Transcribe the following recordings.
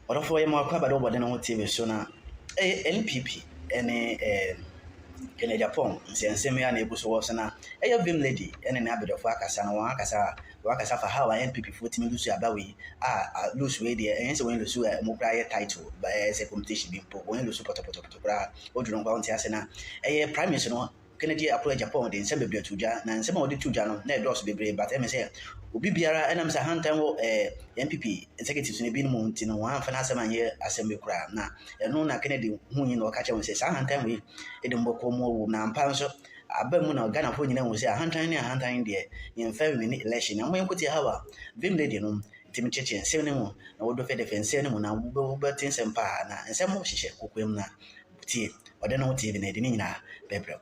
Or for a more crab over the no TV sooner. NPP and Ken Agyapong nsɛnsɛm ya na ebu so wɔ so na ɛyɛ vim lady ɛne ne abɛdɔfo akasa na wɔn akasa fa how NPP fo timi lusu aba wei lusu wei deɛ ɛyɛ sɛ wɔn lusu mo kra yɛ title ba sɛ competition bi mpo wɔn lusu pɔtɔpɔtɔ kra oduru nkwa wɔn te ase na ɛyɛ prime minister no Kennedy apolo Japan de nsɛm bebree tuja na nsɛm a wɔde tuja no na ɛdɔɔso bebree but ɛmɛ sɛ obi biara ɛnam sɛ hantan wɔ NPP executives ne bi no mu nti no wɔn amfa n'asɛm anyɛ asɛm bi kora na ɛno na Kennedy hu nyi na ɔka kyerɛ wɔn sɛ saa hantan wei ɛde mbɔkɔ mu wɔ na ampa nso aba mu na Ghana fo nyina wɔn sɛ hantan ne hantan deɛ yɛmfa win election na mo yɛnkote hawa vim lady no ntimi kyekye nsɛm ne mu na wɔdɔ fɛ defense ne mu na wɔbɛte nsɛm pa na nsɛm mo hyehyɛ kokoam na tie ɔde no TV na ɛde ne nyinaa bɛbrɛ.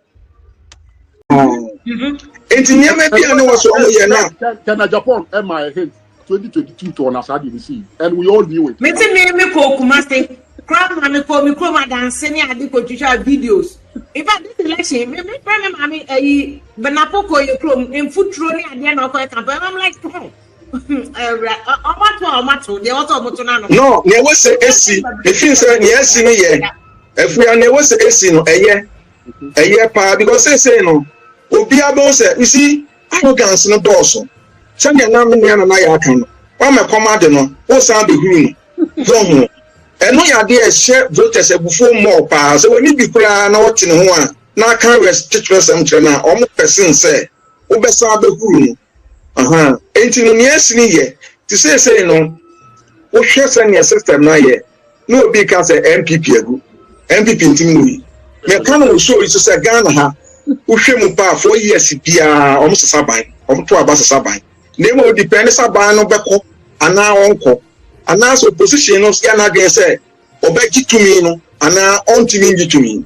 Enti nneɛma bi a ne wɔ so ɔmo yɛ na Ken Agyapong my hint 2022 to on aside you see and we all knew it. Me ko Kumasi crowd ma me ko dance ne ade ko twitwa videos. In fact this election me friend mami benapoko ye krom in futuro ne ade na ko campaign I'm like hey omato dey what omoto na no. No ne wɔ sɛ esi e fin sɛ ne esi ne yɛ efua ne wɔ sɛ esi no ɛyɛ pa because say no obi abo say you see arrogance no dɔɔso sɛnea na me na yɛ aka no wa me command no o san be huru no ho ɛno yɛ ade ɛhyɛ voters abufo mo pa sɛ woni bi kura na wɔte ne ho a na aka restriction some kyerɛ na ɔmo person sɛ wo bɛsa be huru no enti no ne asi ne yɛ ti say no wo hwɛ sɛnea system na yɛ na obi ka sɛ MPP agu MPP ntim no yi me ka no show yi sɛ Ghana ha wo hwɛ mu pa 4 years bia ɔmo sesa ban ɔmo to aba sesa ban na emo depend sa ban no bɛkɔ ana onko ana so position no ya na gen say obeki tumi no ana ontimi ngi tumi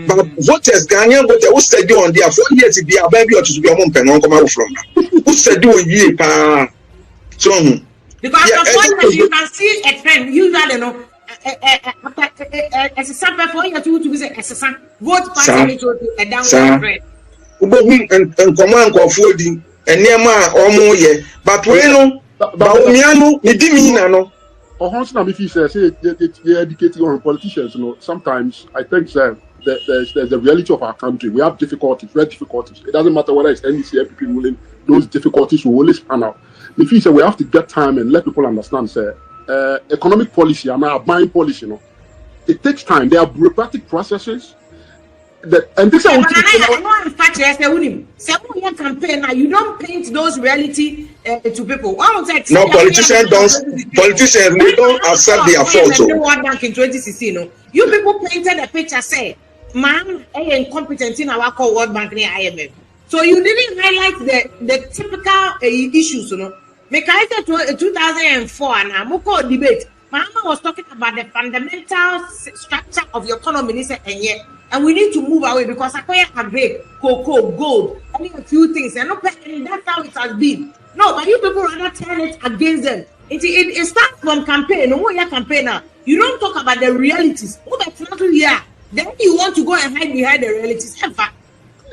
but voters Ghanaian voters who study on there 4 years bia ban bi otutu bi omo mpɛ no come out from that who study on ye pa so because you can see a trend usually no as a sample for you to be say as a vote party to a downward trend ubo and command of di enema omo ye but we no Bawumia no ni di mi na no Hon.Ken Agyapong say they educating on politicians, you know. Sometimes I think there's the reality of our country. We have difficulties, great difficulties. It doesn't matter whether it's NDC, MPP ruling, those difficulties will always pan out. If you say we have to get time and let people understand, say, economic policy, buying policy, you know, it takes time. There are bureaucratic processes. And this is campaign now. You don't paint those reality to people. No, politicians they don't accept their fault. World Bank in 2016, no. You people painted a picture, say, man, incompetent in our call World Bank near IMF. So you didn't highlight the typical issues, you know. Make I said 2004 and Moko debate. Mama was talking about the fundamental structure of your economy, and we need to move away because acquire a break, cocoa, gold, only a few things, and that's how it has been. No, but you people rather turn it against them. It starts from campaign. No more your campaigner. You don't talk about the realities. Oh, that's not here. Then you want to go and hide behind the realities.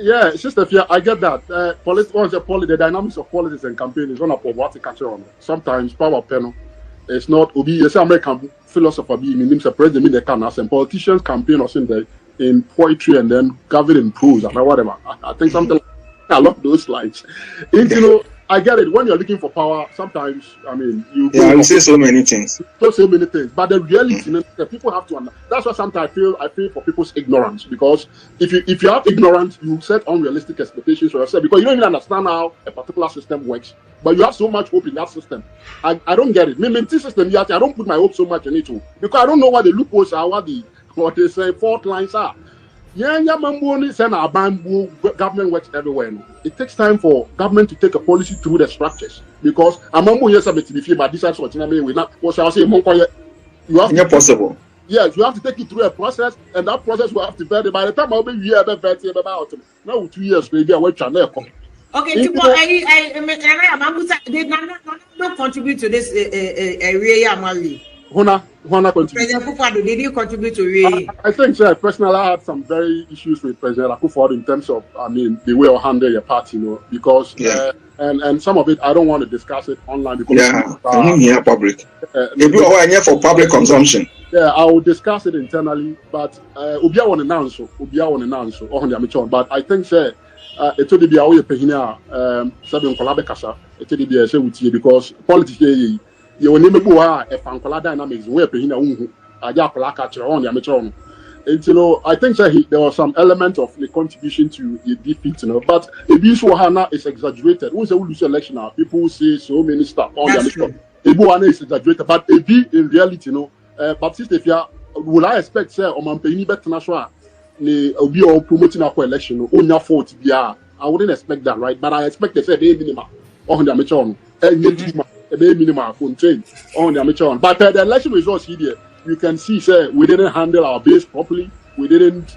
Yeah, Sister Fia, I get that. The dynamics of politics and campaign is one of what to catch on. Sometimes power panel. It's not Obi. Yes, American philosopher being names a president in the canvas and politicians campaign or something in poetry and then govern in prose or whatever. I think something like along those lines. You know, I get it. When you're looking for power, sometimes you say so many things. So many things. But the reality is that people have to understand. That's why sometimes I feel for people's ignorance. Because if you have ignorance, you set unrealistic expectations for yourself because you don't even understand how a particular system works. But you have so much hope in that system. I don't get it. My system, I don't put my hope so much in it too. Because I don't know what the loopholes are, what they say fault lines are. Government works everywhere. It takes time for government to take a policy through the structures because you have possible. Yes, you have to take it through a process, and that process will have to be by the time I'll be here about now 2 years maybe I will channel. Okay, I don't contribute to this area, Mali. Hona contribute. President Akufo-Addo, did you contribute to it? I think, sir, personally, I had some very issues with President Akufo-Addo in terms of, the way of handling your party, because and some of it I don't want to discuss it online because public. If you are here for public consumption. Yeah, I will discuss it internally, but Obia won an answer. But I think, sir, it will be a way pehina Sabion Kolabekasa. It will be a say with you because politics you will never go a fankola dynamics where pehina Agyapong on the amateur. And I think that there was some element of the contribution to the defeat, but Ebi is exaggerated. Who's the lose election now? People say so many stuff on the amateur. Ebi is exaggerated, but Ebi in reality, Baptiste, if you will I expect, sir, or Mampeni better national, be all promoting our election, on your fault, I wouldn't expect that, right? But I expect they say a minimum on the amateur, a minimum for change on the amateur. But the election results here, you can see, sir, we didn't handle our base properly. We didn't,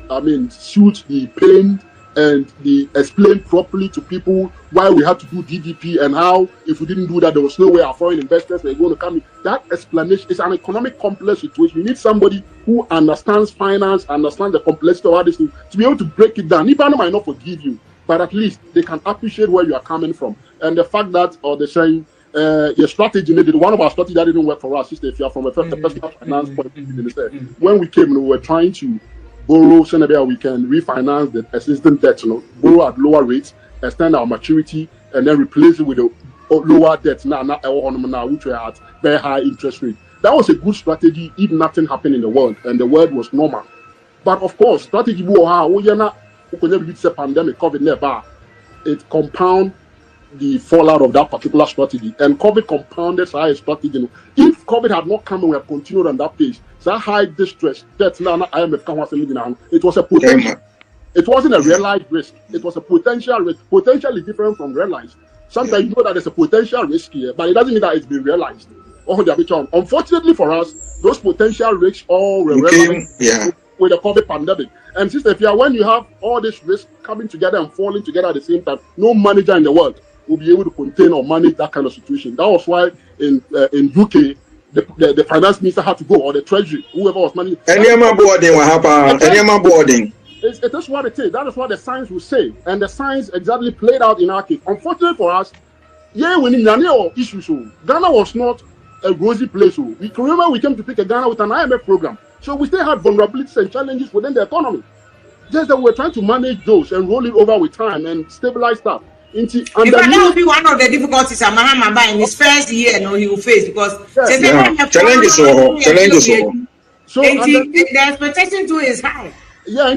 suit the pain and explain properly to people why we had to do DDP and how if we didn't do that there was no way our foreign investors were going to come in. That explanation is an economic complex situation. You need somebody who understands finance, understands the complexity of all this thing to be able to break it down. Even might not forgive you, but at least they can appreciate where you are coming from. And the fact that, or they're saying, your strategy, one of our strategies that didn't work for us, if you are from a personal finance point of view, when we came, we were trying to borrow so that we can refinance the existing debt, borrow at lower rates, extend our maturity, and then replace it with a lower debt now which were at very high interest rate. That was a good strategy if nothing happened in the world and the world was normal. But of course, strategy pandemic, COVID never, it compound the fallout of that particular strategy, and COVID compounded high strategy. If COVID had not come and we have continued on that pace, that high distress, that now IMF it was a potential. It wasn't a realized risk. It was a potential risk, potentially different from realized. Sometimes you know that there's a potential risk here, but it doesn't mean that it's been realized. Unfortunately for us, those potential risks all were realized with the COVID pandemic. And sister, when you have all this risk coming together and falling together at the same time, no manager in the world will be able to contain or manage that kind of situation. That was why in UK, the finance minister had to go, or the treasury, whoever was managing. Any boarding will happen. Any boarding. It is what it is. That is what the science will say, and the science exactly played out in our case. Unfortunately for us, we need issues. Ghana was not a rosy place. We can remember we came to pick a Ghana with an IMF program, so we still had vulnerabilities and challenges within the economy. Just that we're trying to manage those and roll it over with time and stabilize stuff. That will be one of the difficulties Mahama in his first year he will face because challenges. So the expectation too is high. Yeah,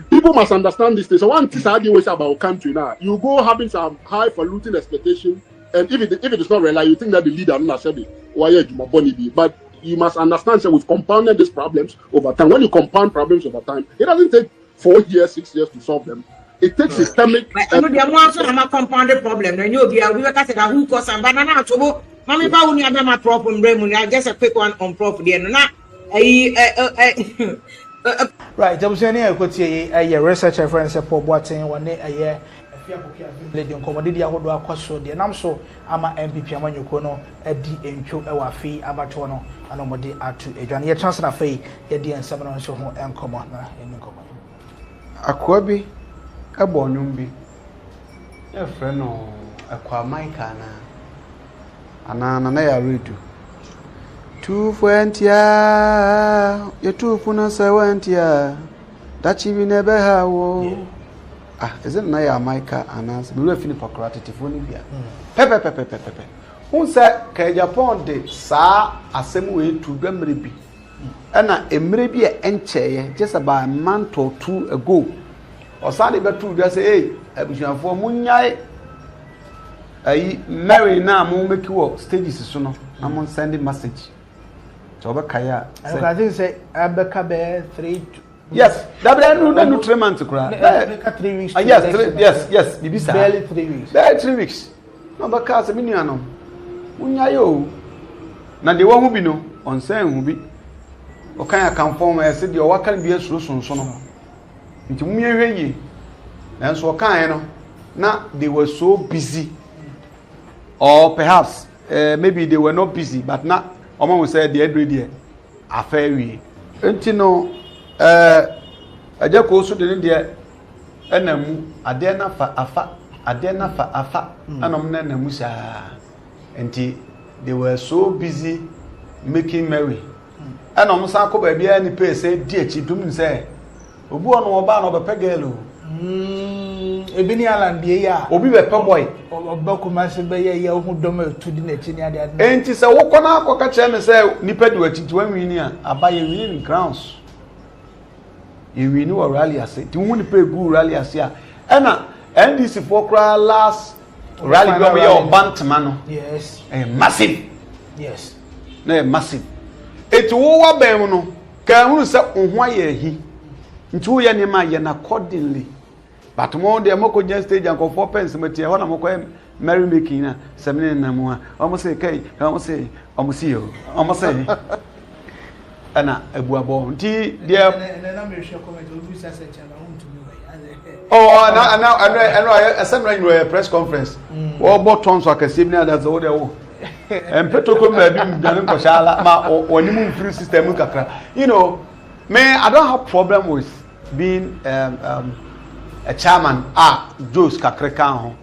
people must understand this thing. So one thing I always about country now, you go having some highfalutin expectation, and if it is not real, you think that the leader not said it. But you must understand that we've compounded these problems over time. When you compound problems over time, it doesn't take 4 years, 6 years to solve them. It takes systemic. A compounded problem. Then you'll be a who cause some banana trouble. Mommy, Bawumia problem. Just a quick one on prof. Right, I was saying a researcher friend support watching 1 year. Lady on commodity, I would walk so the Namso, Ama MPP Amanyukono, Eddie and Chu Ewafi, Abatono, and Omodi are to a Johnny Chancellor Fay, Eddie and 7 on show and commander in common. Akwabi Abonumbi, a friend of Aquamaicana, Ananaya Ritu. 220, your 2.70, that you never have. Is it Naya Maika and us? We will finish for gratitude for Libya. Pepe. Who said Agyapong de Sa assembly to Gambri? And maybe an enche just about a month or 2 ago. Or Sunday, but 2 just say, I wish you for Munyai. I marry now, make you stages sooner. I'm on sending message. Kaya. I think say Abeka 3. Yes, that no 3 months to cry. 3 weeks. Yes, barely 3 weeks. Barely 3 weeks. No, but cars a miniano. Unyayo. Now the one who be no on saying who be. Okay, I come from I said your work can be a solution. Into me, and so kind. Now they were so busy or perhaps maybe they were not busy, but now Omo will say the every affair we. Enti no aja ko so de ne enamu ade na fa afa anom na namu saa. Enti they were so busy making merry. Enom san ko ba bia ni pe say di achi dum say obu ono oba no be pegelo. Ebini alandie ya obi be pe boy obakuma se be ye hu dom atudi na chi ni ade ade enti se wo kona akoka che me se nipa di watiti wan wini a abaye wini in grounds ye wini wa rally ase ti hu nipa egu rally ase a na NDC for kra last rally go be o bantama no yes massive yes na massive eti wo wa ben no ka hu se ohwa ye hi nti wo ye ne ma ye na accordingly. But more the moko just stage and 4 pence matia wana moko merry making na semene na mo almost say kai almost say ana ebuabo nti dia na me share comment obi say say chama home to me oh assembly no press conference wo bottom so akase bi na that's all there wo em petoko ma bi mdane nkoshala ma onimu free system kakra you know me I don't have problem with being a chairman Joe's kakreka ho